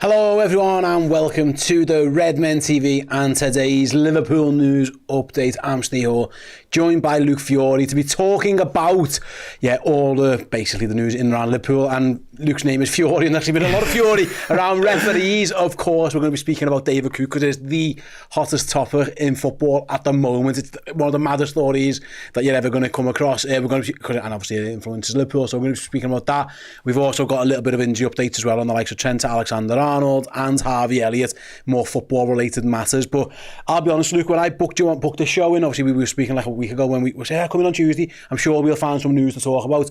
Hello everyone and welcome to the Redmen TV and today's Liverpool news update. I'm Ste, joined by Luke Fiore to be talking about all basically the news in and around Liverpool, and Luke's name is Fiore and there's actually been a lot of fury around referees. Of course we're going to be speaking about David Coote because it's the hottest topic in football at the moment. It's one of the maddest stories that you're ever going to come across. We're going to be, and obviously it influences Liverpool, so we're going to be speaking about that. We've also got a little bit of injury updates as well on the likes of Ste, Alexander-Arnold and Harvey Elliott, more football related matters. But I'll be honest, Luke, when I booked the show in, obviously we were speaking like a week ago when we said coming on Tuesday, I'm sure we'll find some news to talk about.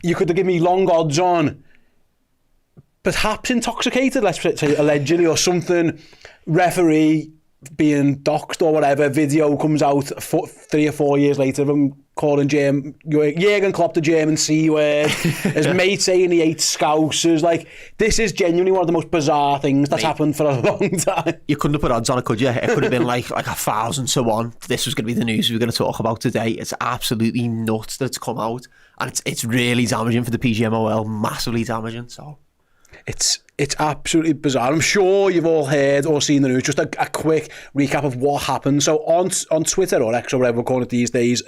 You could have given me long odds on perhaps intoxicated, let's say allegedly, or something, referee being doxed or whatever, video comes out 3 or 4 years later of him calling Jurgen Klopp the German C word, his mate saying he hates Scousers. Like, this is genuinely one of the most bizarre things that's happened for a long time. You couldn't have put odds on it, could you? It could have been like 1,000 to 1. This was going to be the news we were going to talk about today. It's absolutely nuts that it's come out, and it's really damaging for the PGMOL, massively damaging. So it's absolutely bizarre. I'm sure you've all heard or seen the news. Just a quick recap of what happened. So on Twitter or X or whatever we're calling it these days,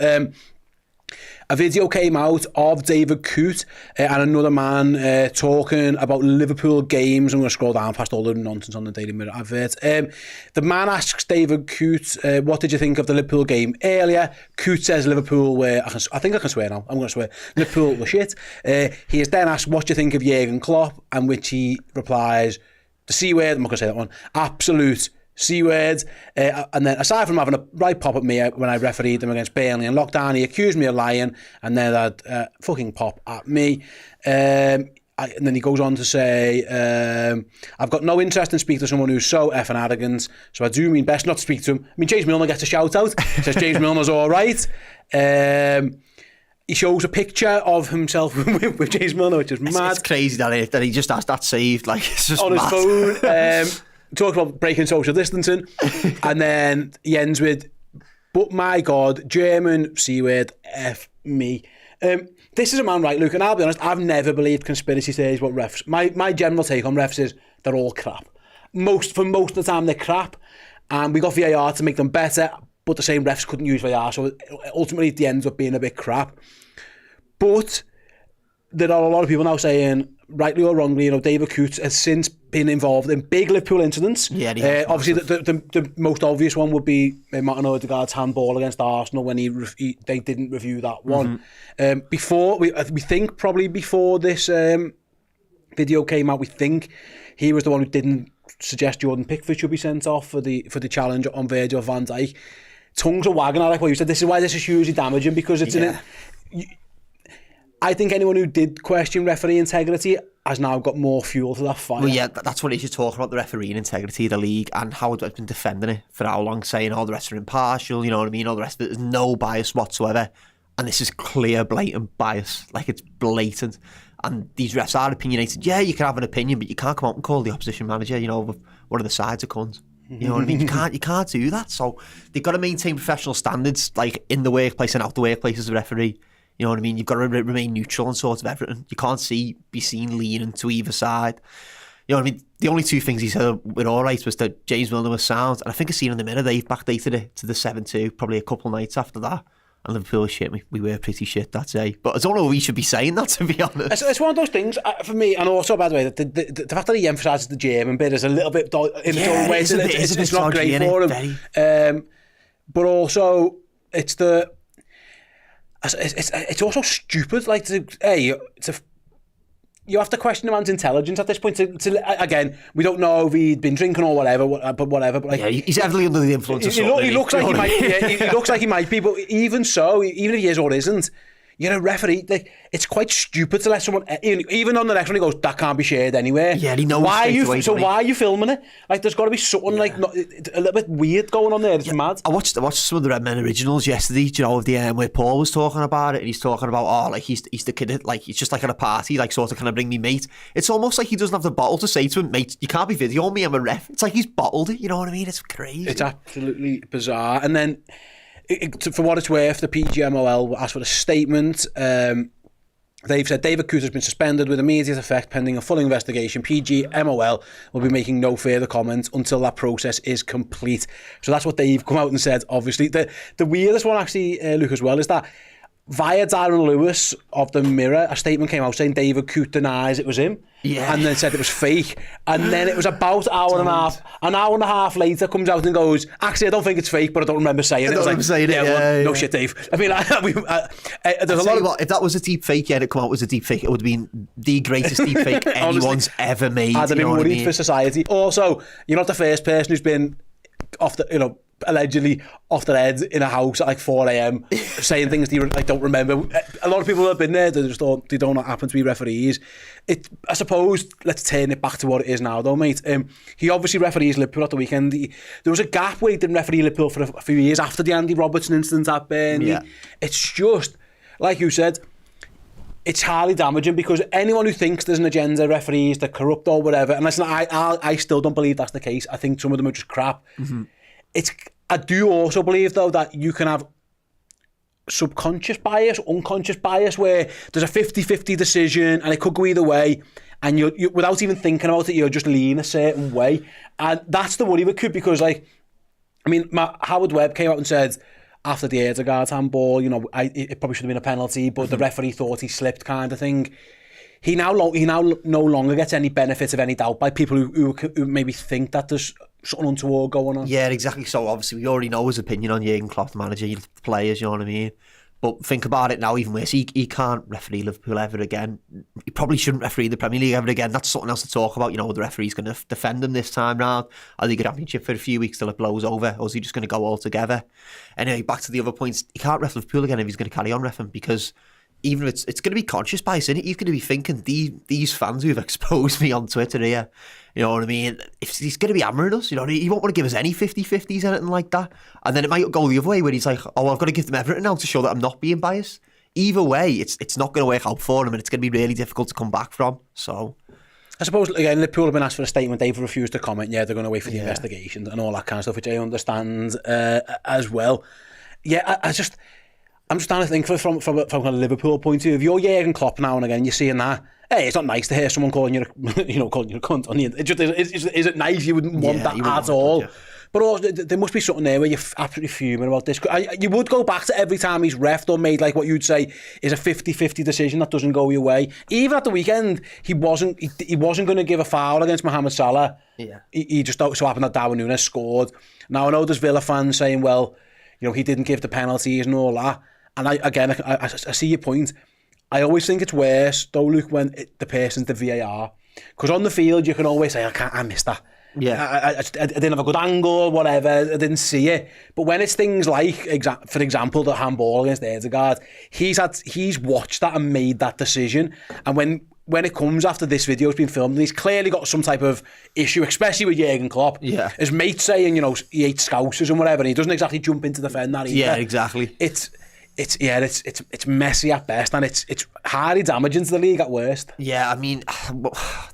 a video came out of David Coote and another man talking about Liverpool games. I'm going to scroll down past all the nonsense on the Daily Mirror advert. The man asks David Coote, what did you think of the Liverpool game earlier? Coote says Liverpool were, I think I can swear now, I'm going to swear, Liverpool were shit. He is then asked, what do you think of Jurgen Klopp? And which he replies, the C word, I'm not going to say that one, absolute C words. And then aside from having a right pop at me when I refereed them against Burnley in lockdown, he accused me of lying and then had fucking pop at me. And then he goes on to say, I've got no interest in speaking to someone who's so effing arrogant, so I do mean best not to speak to him. I mean, James Milner gets a shout out. Says James Milner's all right. He shows a picture of himself with James Milner, which is mad. It's crazy that he just has that saved, like, it's just on mad. His phone. Talks about breaking social distancing, and then he ends with, but my God, German C word, F me. This is a man, right, Luke, and I'll be honest, I've never believed conspiracy theories about refs. My general take on refs is they're all crap. For most of the time, they're crap, and we got VAR to make them better, but the same refs couldn't use VAR, so ultimately it ends up being a bit crap. But there are a lot of people now saying, rightly or wrongly, David Coote has since been involved in big Liverpool incidents. Yeah, obviously the most obvious one would be Martin Odegaard's handball against Arsenal when they didn't review that one. Mm-hmm. We think probably before this video came out, we think he was the one who didn't suggest Jordan Pickford should be sent off for the challenge on Virgil van Dijk. Tongues are wagging, like what you said. This is why this is hugely damaging, because it's I think anyone who did question referee integrity has now got more fuel to that fire. Well, yeah, that's what it is. You're talking about the refereeing integrity of the league and how it's been defending it for how long, saying all the rest are impartial, you know what I mean? All the rest of it, there's no bias whatsoever. And this is clear, blatant bias. Like, it's blatant. And these refs are opinionated. Yeah, you can have an opinion, but you can't come out and call the opposition manager, one of the sides a cunt. You know what I mean? You can't do that. So they've got to maintain professional standards, like in the workplace and out the workplace as a referee. You know what I mean? You've got to remain neutral and sort of everything. You can't be seen leaning to either side. You know what I mean? The only two things he said were all right was that James Milner was sound. And I think I seen in the Mirror they've backdated it to the 7-2, probably a couple of nights after that. And Liverpool shit, we were pretty shit that day. But I don't know if we should be saying that, to be honest. It's one of those things, for me, and also, by the way, the fact that he emphasises the German bit is a little bit in its own way. It's not great for him. But also, it's also stupid. Like, you have to question a man's intelligence at this point. Again, we don't know if he'd been drinking or whatever. But like, yeah, he's heavily under the influence of something. He looks like he might. Yeah, he looks like he might be. But even so, even if he is or isn't, you're a referee. Like, it's quite stupid to let someone, even on the next one, he goes, that can't be shared anywhere. Yeah, he knows. Why are you filming it? Like, there's got to be something like a little bit weird going on there. It's mad. I watched some of the Redmen originals yesterday. Do you know, of the where Paul was talking about it, and he's talking about he's the kid, like, he's just like at a party, like, sort of, can I bring me mate? It's almost like he doesn't have the bottle to say to him, mate, you can't be videoing me, I'm a ref. It's like he's bottled it. You know what I mean? It's crazy. It's absolutely bizarre. And then, for what it's worth, the PGMOL asked for a statement. They've said David Coote has been suspended with immediate effect pending a full investigation. PG MOL will be making no further comments until that process is complete. So that's what they've come out and said, obviously. The weirdest one, actually, Luke, as well, is that via Darren Lewis of the Mirror, a statement came out saying David Coote denies it was him. Yeah. And then said it was fake. And then it was about an hour and a half later, comes out and goes, actually, I don't think it's fake, but I don't remember saying it. I don't remember saying it. Well, no shit, Dave. I mean, there's a lot of... If that was a deep fake, yeah, it come out as a deep fake, it would have been the greatest deep fake anyone's ever made. I'd have been worried for society. Also, you're not the first person who's been off the, allegedly off their head in a house at like 4 a.m. saying things they don't remember. A lot of people have been there, they just they don't happen to be referees. I suppose, let's turn it back to what it is now though, mate. He obviously referees Liverpool at the weekend. There was a gap where he didn't referee Liverpool for a few years after the Andy Robertson incident at Burnley. Yeah. It's just, like you said, it's highly damaging because anyone who thinks there's an agenda, referees, they're corrupt or whatever, and listen, I still don't believe that's the case. I think some of them are just crap. Mm-hmm. I do also believe, though, that you can have subconscious bias, unconscious bias, where there's a 50-50 decision and it could go either way, and you without even thinking about it, you're just leaning a certain way. And that's the worry with Coote, because, Howard Webb came out and said, after the Erdegaard handball, it probably should have been a penalty, but the referee thought he slipped, kind of thing. He now no longer gets any benefit of any doubt by people who maybe think that there's something untoward going on. Yeah, exactly. So obviously we already know his opinion on Jurgen Klopp, the manager, the players, you know what I mean? But think about it now, even worse, he can't referee Liverpool ever again. He probably shouldn't referee the Premier League ever again. That's something else to talk about. The referee's going to defend him this time round. Are they going to championship for a few weeks till it blows over? Or is he just going to go all together? Anyway, back to the other points. He can't ref Liverpool again if he's going to carry on reffing, because even if it's going to be conscious bias, isn't it? He's going to be thinking, these fans who've exposed me on Twitter here, you know what I mean? If he's going to be hammering us, he won't want to give us any 50-50s, anything like that. And then it might go the other way where he's like, I've got to give them everything now to show that I'm not being biased. Either way, it's not going to work out for him, and it's going to be really difficult to come back from. So, I suppose, again, Liverpool have been asked for a statement. They've refused to comment. Yeah, they're going to wait for the investigation and all that kind of stuff, which I understand as well. Yeah, I'm just trying to think from a Liverpool point of view. If you're Jurgen Klopp now and again, you're seeing that, hey, it's not nice to hear someone calling you a cunt on the internet. Is it nice? You wouldn't want that at all. But also, there must be something there where you're absolutely fuming about this. You would go back to every time he's reffed or made like what you'd say is a 50-50 decision that doesn't go your way. Even at the weekend, he wasn't going to give a foul against Mohamed Salah. Yeah. He just so happened that Darwin Núñez scored. Now I know there's Villa fans saying, well, he didn't give the penalties and all that. And I see your point. I always think it's worse, though, Luke, when the person's the VAR. Because on the field, you can always say, I missed that. Yeah, I didn't have a good angle, whatever, I didn't see it. But when it's things like, for example, the handball against Erdegaard, he's watched that and made that decision. And when it comes after this video's been filmed, and he's clearly got some type of issue, especially with Jurgen Klopp. Yeah. His mate saying, he hates Scousers and whatever, and he doesn't exactly jump in to defend that either. Yeah, exactly. It's messy at best, and it's highly damaging to the league at worst. Yeah, I mean,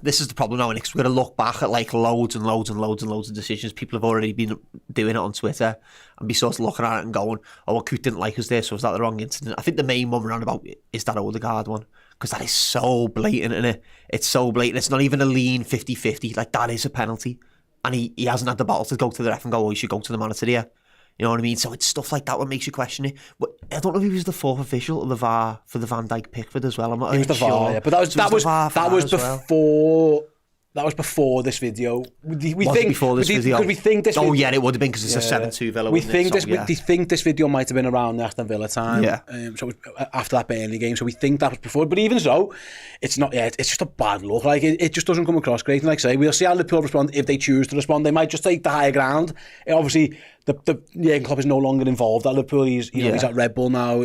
this is the problem now, and we're going to look back at like loads and loads of decisions people have already been doing it on Twitter, and be sort of looking at it and going, oh, well, Coote didn't like us there, so was that the wrong incident? I think the main one around about is that Odegaard one, because that is so blatant, isn't it? It's so blatant. It's not even a lean 50-50. Like, that is a penalty, and he hasn't had the battle to go to the ref and go, oh, you should go to the monitor here. You know what I mean? So it's stuff like that what makes you question it. But I don't know if he was the fourth official of the VAR for the Van Dijk Pickford as well. I'm not he was the sure. VAR, yeah. But that was before. That was before this video. We think before this video. Because we think this. Oh yeah, it would have been because it's a 7-2 Villa. We think this video might have been around the Aston Villa time. Yeah. So it was after that Burnley game. So we think that was before. But even so, it's not. Yeah, it's just a bad look. Like it just doesn't come across great. And like I say, we'll see how Liverpool respond if they choose to respond. They might just take the higher ground. Obviously, the Jurgen Klopp is no longer involved at Liverpool. He's at Red Bull now.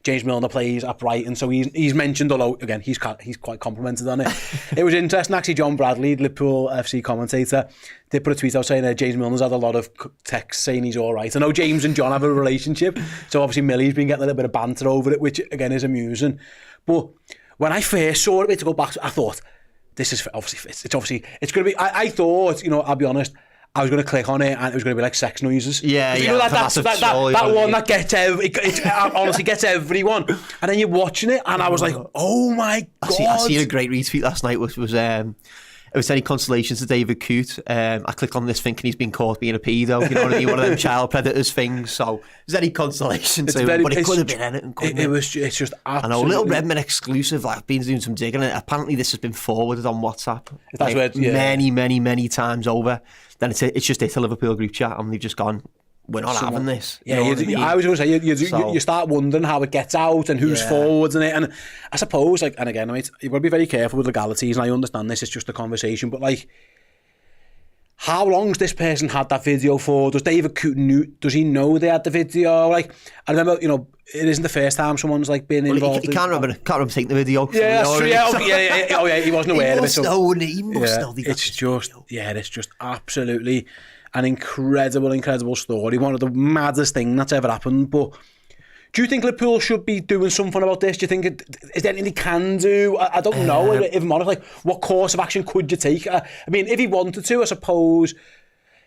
James Milner plays at Brighton, so he's mentioned. Although again, he's quite complimented on it. It was interesting actually. John Bradley, Liverpool FC commentator, did put a tweet out saying that James Milner's had a lot of texts saying he's all right. I know James and John have a relationship, so obviously Millie's been getting a little bit of banter over it, which again is amusing. But when I first saw it, to go back, I thought this is obviously it's going to be. I thought, I'll be honest, I was going to click on it and it was going to be like sex noises. Yeah, you yeah. know, that one that gets honestly gets everyone. And then you're watching it and I was like, oh my God. I seen a great retweet last night, which was it was any consolation to David Coote. I clicked on this thinking he's been caught being a pedo, you know what I mean? One of them child predators things. So is any consolation to him? But it could have been anything, couldn't it? It's just absolutely... I know, a little Redmen exclusive. I've been doing some digging. Apparently this has been forwarded on WhatsApp many times over. Then it's just hit a Liverpool group chat and they've just gone, we're not having this. Yeah, I was going to say, you start wondering how it gets out and who's forwards in it. And I suppose, like, and again, you've got to be very careful with legalities, and I understand this is just a conversation, but like, how long's this person had that video for? Does David Coote does he know they had the video? Like, I remember, you know, it isn't the first time someone's like been involved. He can't remember taking the video. Yeah, that's true. Yeah, he wasn't aware of it. He must know. It's just absolutely an incredible story. One of the maddest things that's ever happened. But do you think Liverpool should be doing something about this? Do you think is there anything they can do? I don't know. If I'm honest, like, what course of action could you take? I mean, if he wanted to, I suppose,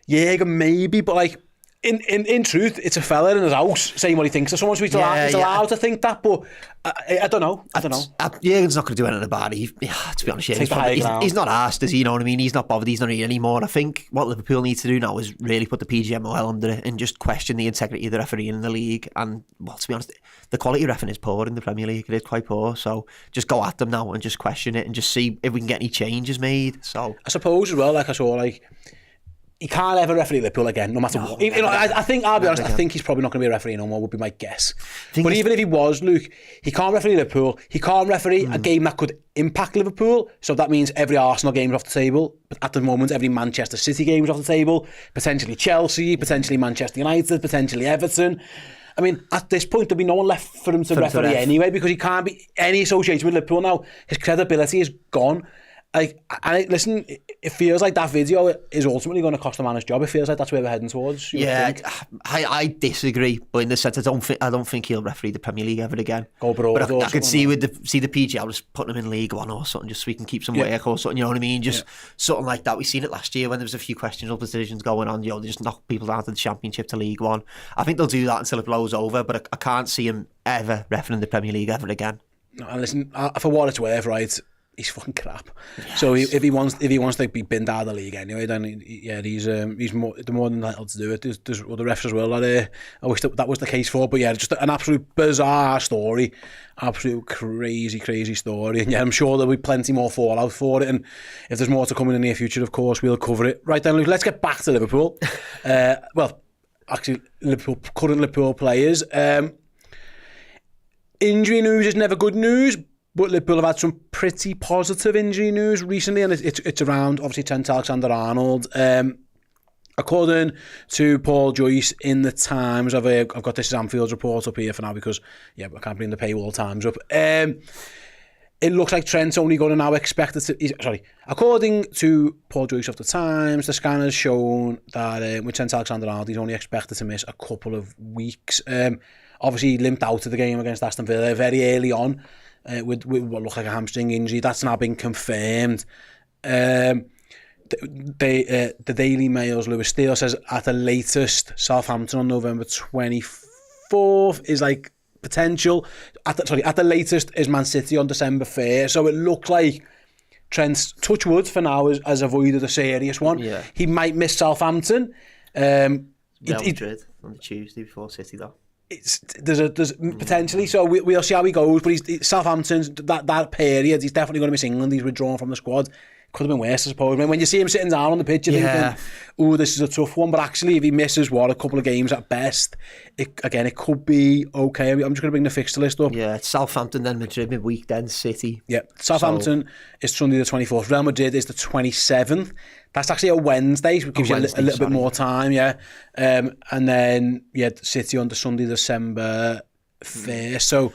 yeah, maybe. But like, in truth, it's a fella in his house saying what he thinks of someone, so he's allowed to think that. But I don't know. Jürgen's not going to do anything about it. To be honest, he's not asked, is he? You know what I mean? He's not bothered. He's not here anymore. And I think what Liverpool need to do now is really put the PGMOL under it and just question the integrity of the refereeing in the league. And, well, to be honest, the quality of refereeing is poor in the Premier League. It is quite poor. So just go at them now and just question it and just see if we can get any changes made. So I suppose as well, like I saw, like, he can't ever referee Liverpool again, no matter what. You know, I think, I'll be honest, I think he's probably not going to be a referee no more, would be my guess. But even if he was, Luke, he can't referee Liverpool. He can't referee a game that could impact Liverpool. So that means every Arsenal game is off the table. But at the moment, every Manchester City game is off the table. Potentially Chelsea, potentially Manchester United, potentially Everton. I mean, at this point, there'll be no one left for him to referee anyway, because he can't be any association with Liverpool now. His credibility is gone. Listen, it feels like that video is ultimately going to cost the man his job. It feels like that's where we're heading towards. I disagree, but in the sense, I don't think he'll referee the Premier League ever again. Go abroad. But I could see the PGL just putting him in League One or something, just so we can keep some work or something. You know what I mean? Just something like that. We've seen it last year when there was a few questionable decisions going on. You know, they just knocked people down to the Championship to League One. I think they'll do that until it blows over. But I can't see him ever refereeing the Premier League ever again. No, and listen, for what it's worth, right? He's fucking crap. Yes. So if he wants to be binned out of the league anyway, then he's more than entitled to do it. There's other refs as well that I wish that was the case for. But yeah, just an absolute bizarre story, absolute crazy story. And yeah, I'm sure there'll be plenty more fallout for it. And if there's more to come in the near future, of course, we'll cover it. Right then, Luke, let's get back to Liverpool. Well, actually, current Liverpool players. Injury news is never good news. But Liverpool have had some pretty positive injury news recently, and it's around, obviously, Ste Alexander-Arnold. According to Paul Joyce in the Times, I've got this Anfield's report up here for now because, I can't bring the paywall Times up. It looks like Trent's only going to now expect it to... According to Paul Joyce of the Times, the scan has shown that with Ste Alexander-Arnold, he's only expected to miss a couple of weeks. Obviously, he limped out of the game against Aston Villa very early on. With what looked like a hamstring injury. That's now been confirmed. The Daily Mail's Lewis Steele says at the latest Southampton on November 24th is like potential. At the latest is Man City on December 1st. So it looked like Trent's, touch wood for now, has avoided a serious one. Yeah. He might miss Southampton. Madrid on the Tuesday before City though. There's potentially, so we'll see how he goes. But Southampton's that period, he's definitely going to miss England. He's withdrawn from the squad. Could have been worse, I suppose. When you see him sitting down on the pitch, you're thinking, "Oh, this is a tough one." But actually, if he misses a couple of games at best, it could be okay. I'm just going to bring the fixture list up. Yeah, it's Southampton, then Madrid midweek, then City. Yeah, Southampton is Sunday the 24th. Real Madrid is the 27th. That's actually a Wednesday, so it gives you a little bit more time, and then City on the Sunday, December 1st. So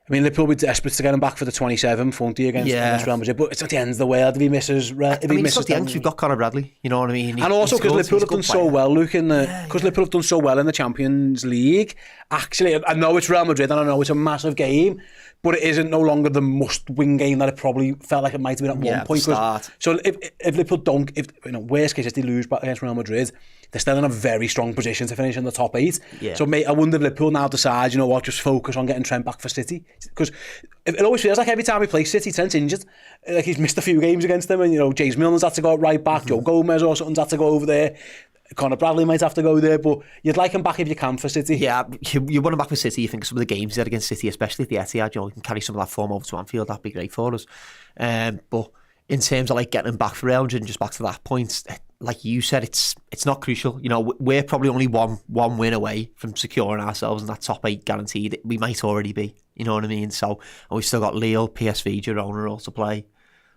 I mean, Liverpool will be desperate to get him back for the 27th, won't he, against Real Madrid? But it's at the end of the world if he misses. It's not the end. We've got Conor Bradley. You know what I mean? And also because Liverpool have done so well, Luke, Liverpool have done so well in the Champions League. Actually, I know it's Real Madrid and I know it's a massive game, but it isn't no longer the must-win game that it probably felt like it might have been at one point. So if Liverpool don't, worst case, if they lose back against Real Madrid, they're still in a very strong position to finish in the top 8. Yeah. So, mate, I wonder if Liverpool now decide, just focus on getting Trent back for City. Because it always feels like every time we play City, Trent's injured. Like he's missed a few games against them, and, James Milner's had to go right back, Joe Gomez or something's had to go over there. Conor Bradley might have to go there, but you'd like him back if you can for City. Yeah, you want him back for City. You think some of the games he had against City, especially at the Etihad, you can carry some of that form over to Anfield. That'd be great for us. But in terms of getting him back for Real Madrid and just back to that point, like you said, it's not crucial. We're probably only one win away from securing ourselves in that top 8 guaranteed. We might already be. You know what I mean? So, and we've still got Lille, PSV, Girona all to play.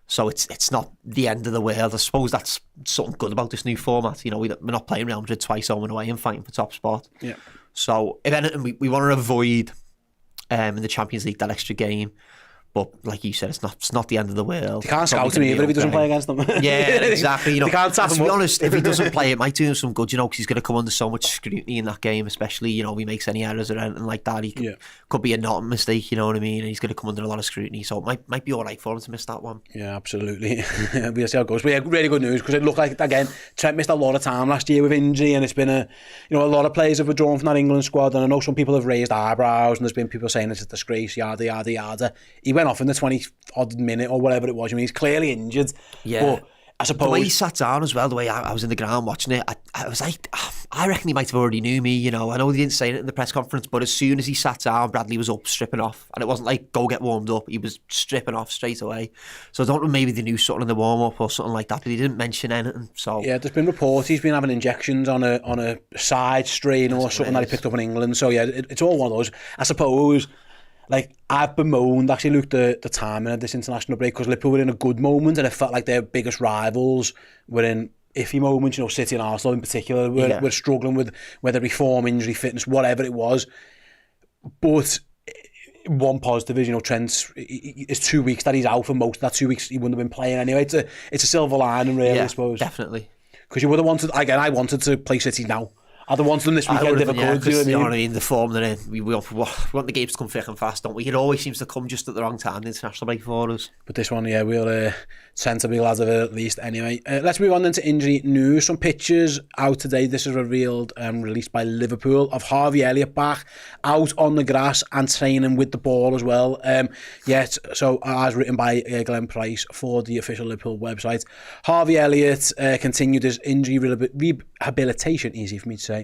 So it's not the end of the world. I suppose that's something good about this new format. We're not playing Real Madrid twice home and away and fighting for top spot. Yeah. So if anything, we want to avoid in the Champions League that extra game. But like you said, it's not the end of the world. You can't scout him either if he doesn't play against them. Yeah, exactly. They can't tap him to be up. honest, if he doesn't play, it might do him some good, because he's going to come under so much scrutiny in that game, especially, if he makes any errors or anything like that. He could be a not mistake, you know what I mean? And he's going to come under a lot of scrutiny. So it might be all right for him to miss that one. Yeah, absolutely. We'll see how it goes. But yeah, really good news, because it looked like, again, Trent missed a lot of time last year with injury, and it's been a lot of players have withdrawn from that England squad, and I know some people have raised eyebrows, and there's been people saying it's a disgrace, yada, yada, yada. He went off in the 20-odd minute or whatever it was. He's clearly injured. Yeah. But I suppose... The way he sat down as well, the way I was in the ground watching it, I was like, I reckon he might have already knew me, I know he didn't say it in the press conference, but as soon as he sat down, Bradley was up, stripping off. And it wasn't like, go get warmed up. He was stripping off straight away. So I don't know, maybe they knew something in the warm-up or something like that, but he didn't mention anything. So yeah, there's been reports he's been having injections on a side strain or something that he picked up in England. So yeah, it's all one of those. I suppose... I've bemoaned actually, Luke, the timing of this international break, because Liverpool were in a good moment and it felt like their biggest rivals were in iffy moments. City and Arsenal in particular were struggling with whether it be form, injury, fitness, whatever it was. But one positive is, it's 2 weeks that he's out for most of that 2 weeks. He wouldn't have been playing anyway. It's a silver lining, really, I suppose. Definitely. Because you would have wanted, again, I wanted to play City now. I'd have wanted them this weekend if I could. You know what I mean? The form they're in. We want the games to come thick and fast, don't we? It always seems to come just at the wrong time, the international break for us. But this one, we'll tend to be glad of it at least anyway. Let's move on then to injury news. Some pictures out today. This is revealed, released by Liverpool, of Harvey Elliott back out on the grass and training with the ball as well. So as written by Glenn Price for the official Liverpool website, Harvey Elliott continued his injury rehabilitation, easy for me to say,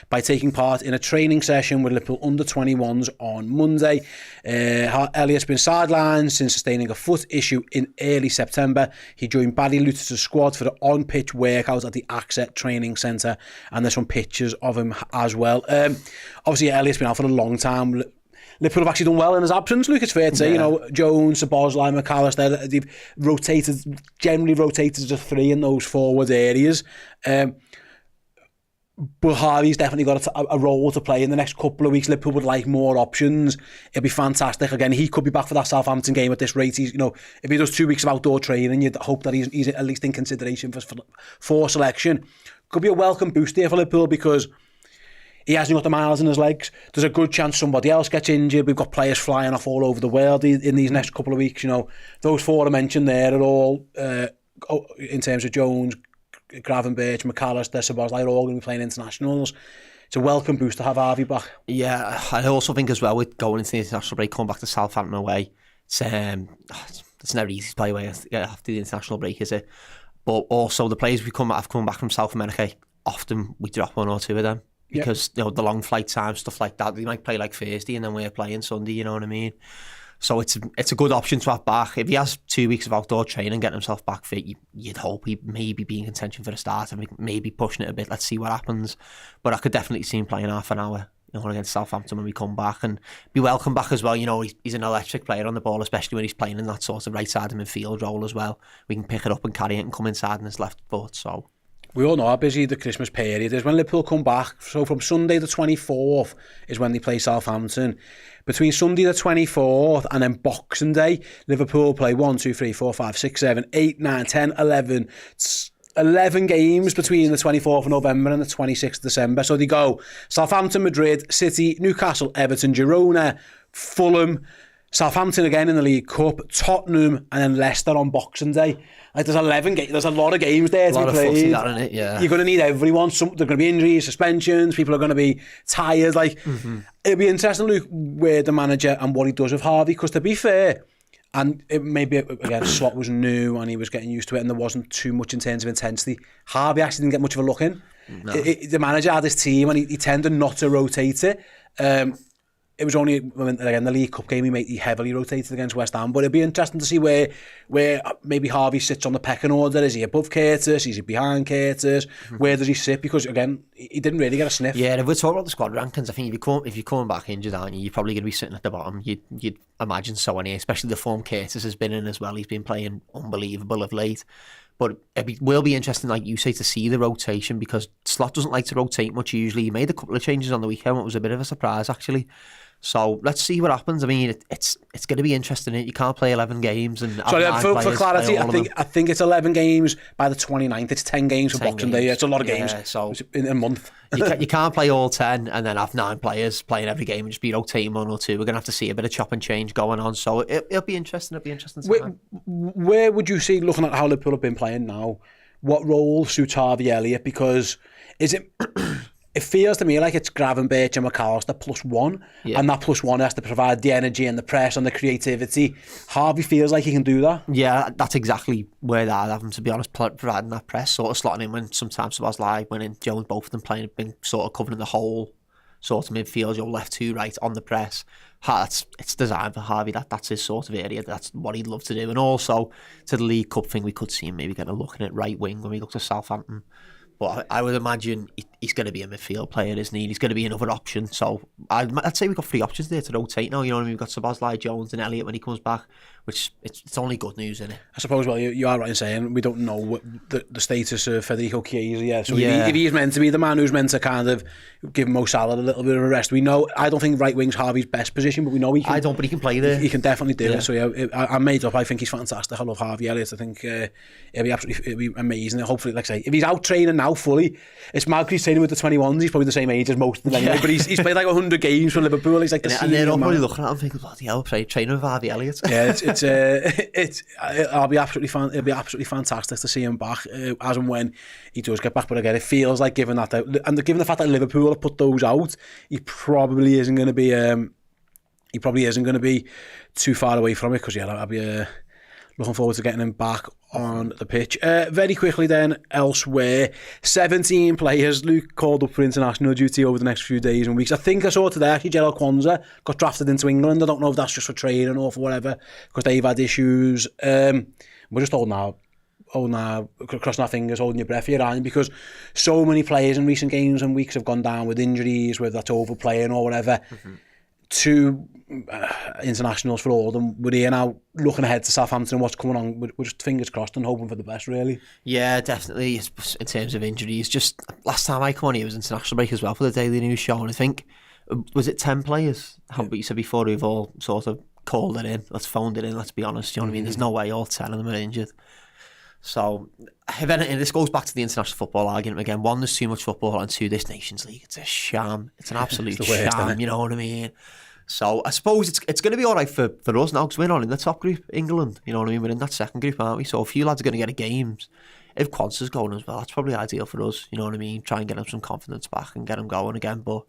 by taking part in a training session with Liverpool under-21s on Monday. Elliott's been sidelined since sustaining a foot issue in early September. He joined Barry Luter's squad for the on-pitch workout at the Access Training Centre, and there's some pictures of him as well. Obviously, Elliott's been out for a long time. Liverpool have actually done well in his absence, Luke, it's fair to say. Jones, Szoboszlai, McAllister, they've generally rotated to 3 in those forward areas. But Harvey's definitely got a role to play in the next couple of weeks. Liverpool would like more options. It'd be fantastic. Again, he could be back for that Southampton game at this rate. He's, if he does 2 weeks of outdoor training, you'd hope that he's at least in consideration for selection. Could be a welcome boost here for Liverpool, because he hasn't got the miles in his legs. There's a good chance somebody else gets injured. We've got players flying off all over the world in these next couple of weeks. Those 4 I mentioned there are all, in terms of Jones, Gravenberch, McAllister, Szoboszlai, are all going to be playing internationals. It's a welcome boost to have Harvey back. Yeah, I also think as well, with going into the international break, coming back to Southampton away, it's never easy to play away after the international break, is it? But also the players have come back from South America, often we drop 1 or 2 of them. Because the long flight time, stuff like that, they might play like Thursday and then we're playing Sunday, you know what I mean? So it's a good option to have back. If he has 2 weeks of outdoor training, getting himself back fit, you'd hope he maybe be in contention for the start and maybe pushing it a bit. Let's see what happens. But I could definitely see him playing half an hour against Southampton when we come back, and be welcome back as well. He's an electric player on the ball, especially when he's playing in that sort of right side of midfield role as well. We can pick it up and carry it and come inside on his left foot. So We all know how busy the Christmas period is. When Liverpool come back, so from Sunday the 24th is when they play Southampton. Between Sunday the 24th and then Boxing Day, Liverpool play 1, 2, 3, 4, 5, 6, 7, 8, 9, 10, 11... 11 games between the 24th of November and the 26th of December. So they go Southampton, Madrid, City, Newcastle, Everton, Girona, Fulham, Southampton again in the League Cup, Tottenham, and then Leicester on Boxing Day. Like there's 11 games. There's a lot of games there to be played. That in it, yeah. You're going to need everyone. There's going to be injuries, suspensions. People are going to be tired. Like it'll be interesting, Luke, where the manager and what he does with Harvey. Because to be fair. And it maybe, again, Slot was new and he was getting used to it and there wasn't too much in terms of intensity. Harvey actually didn't get much of a look in. No. The manager had his team and he tended not to rotate it. It was only, again, the League Cup game he heavily rotated against West Ham. But it'd be interesting to see where maybe Harvey sits on the pecking order. Is he above Curtis? Is he behind Curtis? Where does he sit? Because, again, he didn't really get a sniff. Yeah, if we're talking about the squad rankings, I think if you're coming back injured, aren't you? You're probably going to be sitting at the bottom. You'd imagine so anyway, especially the form Curtis has been in as well. He's been playing unbelievable of late. But it will be interesting, like you say, to see the rotation because Slot doesn't like to rotate much usually. He made a couple of changes on the weekend. It was a bit of a surprise, actually. So let's see what happens. I mean, it's going to be interesting. You can't play 11 games and for clarity, I think it's 11 games by the 29th. It's 10 games for Boxing Day. It's a lot of games. So in a month. you can't play all 10 and then have 9 players playing every game and just be rotating 1 or 2. We're going to have to see a bit of chop and change going on. So it'll be interesting. It'll be interesting. Where would you see, looking at how Liverpool have been playing now, what role suits Harvey Elliott? Because is it? It feels to me like it's Gravenberch and McAllister +1, and that +1 has to provide the energy and the press and the creativity. Harvey feels like he can do that. Yeah, that's exactly where they're having, to be honest, providing that press, sort of slotting in when sometimes Szoboszlai, when in Jones, both of them playing, been sort of covering the whole sort of midfield, your left to right on the press. It's designed for Harvey. That's his sort of area. That's what he'd love to do. And also to the League Cup thing, we could see him maybe getting a look in at right wing when we look to Southampton. But I would imagine he's going to be a midfield player, isn't he? He's going to be another option. So I'd say we've got 3 options there to rotate now. You know what I mean? We've got Szoboszlai, Jones and Elliott when he comes back, which it's only good news, isn't it? I suppose, well, you are right in saying we don't know what the status of Federico Chiesa yet. So if he's meant to be the man who's meant to kind of give Mo Salah a little bit of a rest, we know, I don't think right wing's Harvey's best position, but we know he can. I don't, but he can play there. He can definitely do it. So yeah, I'm made up. I think he's fantastic. I love Harvey Elliott. I think it'll be amazing. Hopefully, like I say, if he's out training now fully, it's mad because he's training with the 21s. He's probably the same age as most of them anyway, but he's played like 100 games for Liverpool. He's like the and they're all probably looking at him thinking, bloody hell, training with Harvey Elliott. Yeah, it'll be absolutely fun. It'll be absolutely fantastic to see him back as and when he does get back. But again, it feels like given the fact that Liverpool have put those out, he probably isn't going to be too far away from it. Because I'll be looking forward to getting him back on the pitch. Very quickly then, elsewhere, 17 players Luke called up for international duty over the next few days and weeks. I think I saw today actually Gerald Kwanzaa got drafted into England. I don't know if that's just for training or for whatever, because they've had issues. We're just holding our crossing our fingers, holding your breath here, Ryan, because so many players in recent games and weeks have gone down with injuries, whether that's overplaying or whatever. Two internationals for all of them. We're here now looking ahead to Southampton and what's coming on. We're just fingers crossed and hoping for the best, really. Yeah, definitely. In terms of injuries, just last time I come on here was international break as well for the Daily News show, and I think, was it 10 players? But you said before, we've all sort of called it in, let's phoned it in, let's be honest. You know what I mean? There's no way all 10 of them are injured. So, if anything, this goes back to the international football argument again. 1, there's too much football, and 2, this Nations League, it's a sham. It's an absolute sham, you know what I mean? So, I suppose it's going to be all right for us now, because we're not in the top group, England. You know what I mean? We're in that second group, aren't we? So, a few lads are going to get a games. If Kwanzaa's going as well, that's probably ideal for us. You know what I mean? Try and get them some confidence back and get them going again. But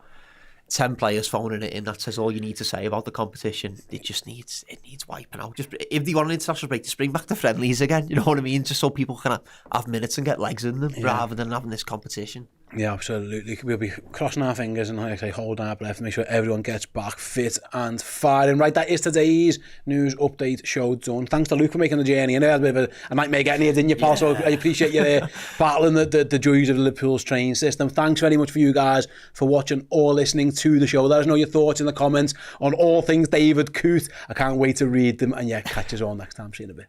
10 players phoning it in, that says all you need to say about the competition. It needs wiping out. Just if they want an international break, just bring back the friendlies again, you know what I mean? Just so people can have minutes and get legs in them, rather than having this competition. Yeah, absolutely. We'll be crossing our fingers and, like I say, holding our breath to make sure everyone gets back fit and firing. Right, that is today's news update show done. Thanks to Luke for making the journey. I know I had a bit of a nightmare getting here, didn't you, pal? So I appreciate you there battling the joys of Liverpool's train system. Thanks very much for you guys for watching or listening to the show. Let us know your thoughts in the comments on all things David Coote. I can't wait to read them. And yeah, catch us all next time. See you in a bit.